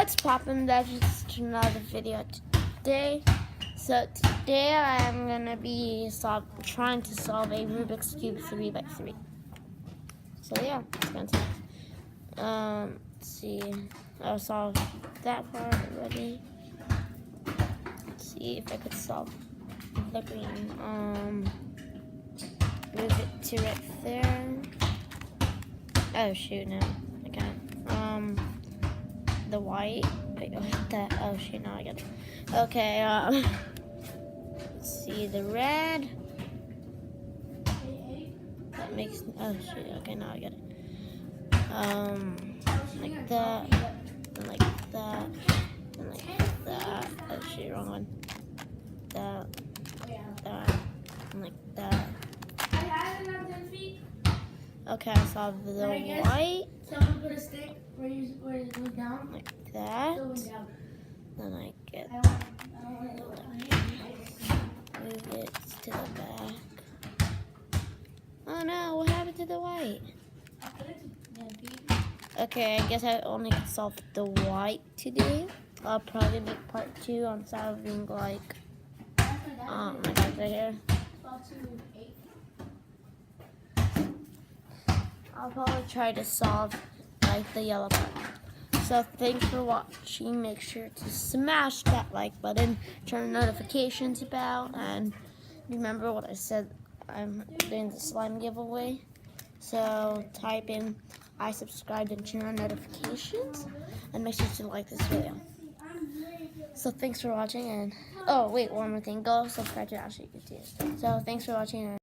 What's poppin'? That's just another video today. So today I'm gonna be trying to solve a Rubik's Cube 3x3. So yeah, it's gonna take. Let's see. I solved that part already. Let's see if I could solve the green. Move it to right there. Oh shoot, no, I can't. The white. Wait, what the? Oh shoot, no, I got it. Okay, let's see, the red. That makes, oh shoot, okay, now I get it. Like that, and like that, and like that. Oh shoot, wrong one. That, and like that. Okay, I saw the white. Someone put a stick where it goes down. Like that. Then I get move it to the back. Oh no, what happened to the white? Okay, I guess I only can solve the white today. I'll probably make part 2 on solving like my guy's right here. I'll probably try to solve like the yellow part. So thanks for watching. Make sure to smash that like button, turn notifications about, and remember what I said. I'm doing the slime giveaway. So type in I subscribed and turn on notifications, and make sure to like this video. So thanks for watching, and oh wait, one more thing. Go subscribe to Ashley too. So thanks for watching.